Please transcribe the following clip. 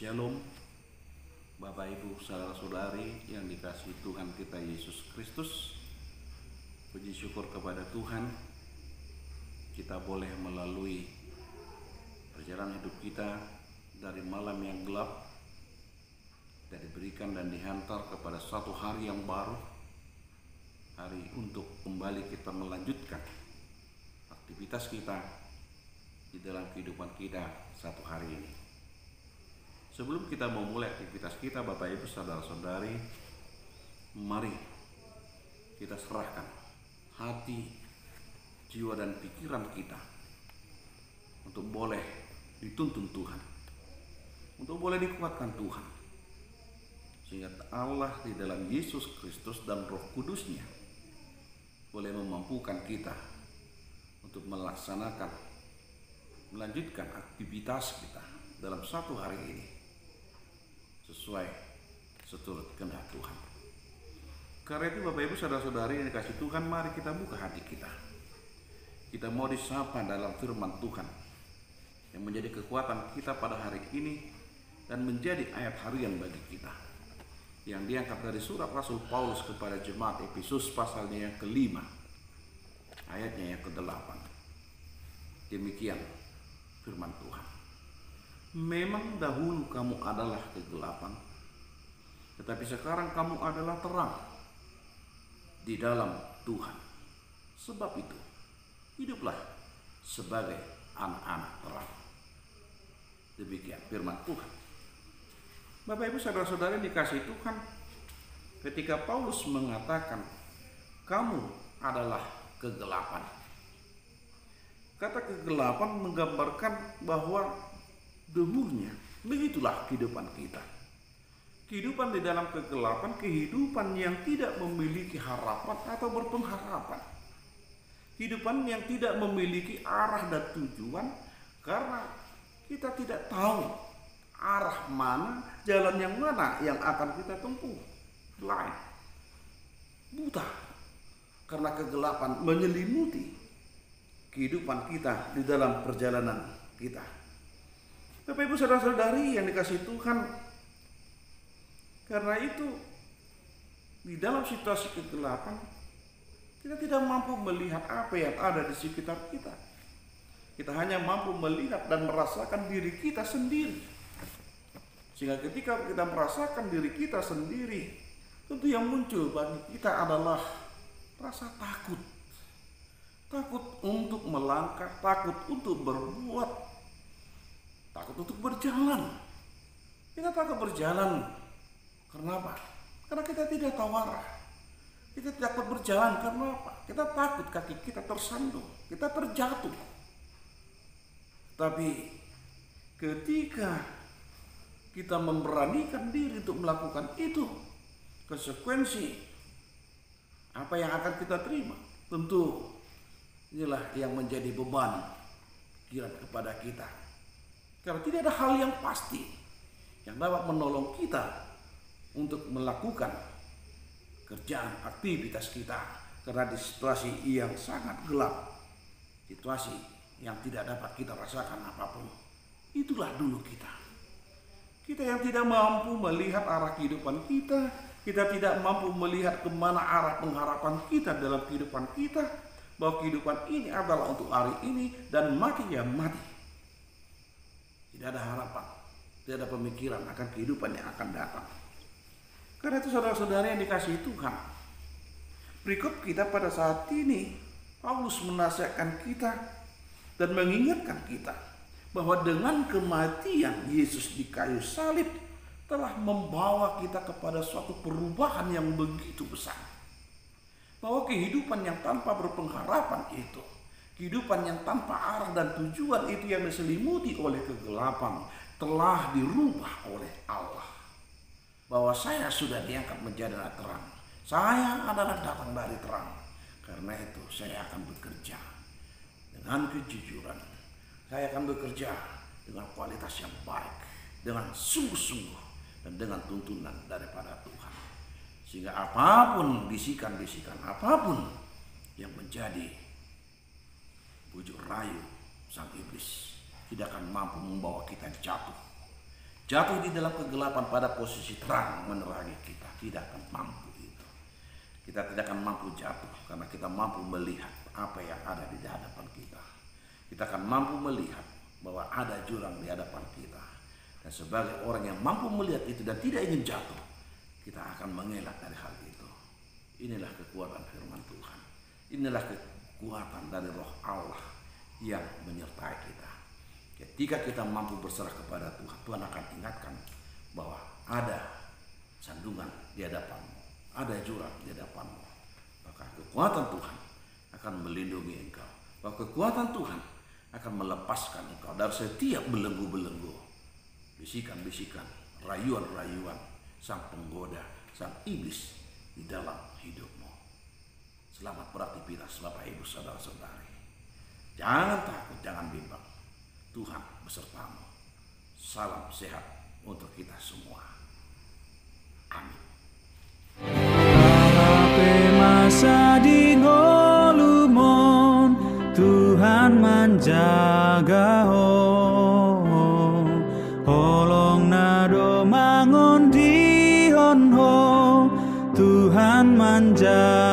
Shalom, Bapak Ibu saudara-saudari yang dikasihi Tuhan kita Yesus Kristus. Puji syukur kepada Tuhan, kita boleh melalui perjalanan hidup kita dari malam yang gelap, kita diberikan dan dihantar kepada satu hari yang baru, hari untuk kembali kita melanjutkan aktivitas kita di dalam kehidupan kita satu hari ini. Sebelum kita memulai aktivitas kita, Bapak Ibu saudara-saudari, mari kita serahkan hati, jiwa dan pikiran kita untuk boleh dituntun Tuhan, untuk boleh dikuatkan Tuhan, sehingga Allah di dalam Yesus Kristus dan Roh Kudus-Nya boleh memampukan kita untuk melanjutkan aktivitas kita dalam satu hari ini sesuai seturut kehendak Tuhan. Karena itu Bapak Ibu saudara-saudari yang dikasihi Tuhan, mari kita buka hati kita. Kita mau disapa dalam firman Tuhan yang menjadi kekuatan kita pada hari ini dan menjadi ayat harian bagi kita, yang diangkat dari surat Rasul Paulus kepada jemaat Efesus pasalnya yang ke-5 ayatnya yang ke-8. Demikian firman Tuhan. Memang dahulu kamu adalah kegelapan, tetapi sekarang kamu adalah terang di dalam Tuhan. Sebab itu, hiduplah sebagai anak-anak terang. Demikian firman Tuhan. Bapak Ibu saudara-saudari dikasihi Tuhan, ketika Paulus mengatakan kamu adalah kegelapan, kata kegelapan menggambarkan bahwa dahulunya begitulah kehidupan kita. Kehidupan di dalam kegelapan, kehidupan yang tidak memiliki harapan atau berpengharapan. Kehidupan yang tidak memiliki arah dan tujuan karena kita tidak tahu arah mana, jalan yang mana yang akan kita tempuh. Blind, buta, karena kegelapan menyelimuti kehidupan kita di dalam perjalanan kita. Bapak Ibu saudara-saudari yang dikasihi Tuhan, karena itu di dalam situasi kegelapan kita tidak mampu melihat apa yang ada di sekitar kita. Kita hanya mampu melihat dan merasakan diri kita sendiri. Sehingga ketika kita merasakan diri kita sendiri, tentu yang muncul bagi kita adalah rasa takut. Takut untuk melangkah, takut untuk berbuat, takut untuk berjalan. Kita takut berjalan. Kenapa? Karena kita tidak tahu arah. Kita takut berjalan karena apa? Kita takut kaki kita tersandung, kita terjatuh. Tapi ketika kita memberanikan diri untuk melakukan itu, konsekuensi apa yang akan kita terima? Tentu inilah yang menjadi beban pikiran kepada kita. Karena tidak ada hal yang pasti yang dapat menolong kita untuk melakukan kerjaan aktivitas kita. Karena di situasi yang sangat gelap, situasi yang tidak dapat kita rasakan apapun, itulah dulu kita. Kita yang tidak mampu melihat arah kehidupan kita, kita tidak mampu melihat kemana arah pengharapan kita dalam kehidupan kita, bahwa kehidupan ini adalah untuk hari ini dan mati ya mati. Tidak ada harapan, tidak ada pemikiran akan kehidupan yang akan datang. Karena itu saudara-saudara yang dikasihi Tuhan, berikut kita pada saat ini Paulus menasihatkan kita dan mengingatkan kita bahwa dengan kematian Yesus di kayu salib telah membawa kita kepada suatu perubahan yang begitu besar. Bahwa kehidupan yang tanpa berpengharapan itu, kehidupan yang tanpa arah dan tujuan itu yang diselimuti oleh kegelapan telah dirubah oleh Allah. Bahwa saya sudah diangkat menjadi terang. Saya adalah datang dari terang. Karena itu saya akan bekerja dengan kejujuran. Saya akan bekerja dengan kualitas yang baik, dengan sungguh-sungguh dan dengan tuntunan daripada Tuhan. Sehingga apapun bisikan-bisikan, apapun yang menjadi bujuk rayu sang iblis tidak akan mampu membawa kita jatuh di dalam kegelapan pada posisi terang menerangi kita, tidak akan mampu itu. Kita tidak akan mampu jatuh karena kita mampu melihat apa yang ada di hadapan kita. Kita akan mampu melihat bahwa ada jurang di hadapan kita. Dan sebagai orang yang mampu melihat itu dan tidak ingin jatuh, kita akan mengelak dari hal itu. Inilah kekuatan firman Tuhan. Inilah kekuatan dari Roh Allah yang menyertai kita. Ketika kita mampu berserah kepada Tuhan, Tuhan akan ingatkan bahwa ada sandungan di hadapanmu, ada jurang di hadapanmu. Maka kekuatan Tuhan akan melindungi engkau. Bahwa kekuatan Tuhan akan melepaskan engkau dari setiap belenggu-belenggu, bisikan-bisikan, rayuan-rayuan sang penggoda, sang iblis di dalam hidupmu. Selamat beraktivitas Bapak Ibu Saudara-saudari. Jangan takut, jangan bimbang. Tuhan besertamu. Salam sehat untuk kita semua. Amin. Masa di ngolumon Tuhan menjaga holong nado mangon di honho Tuhan menjaga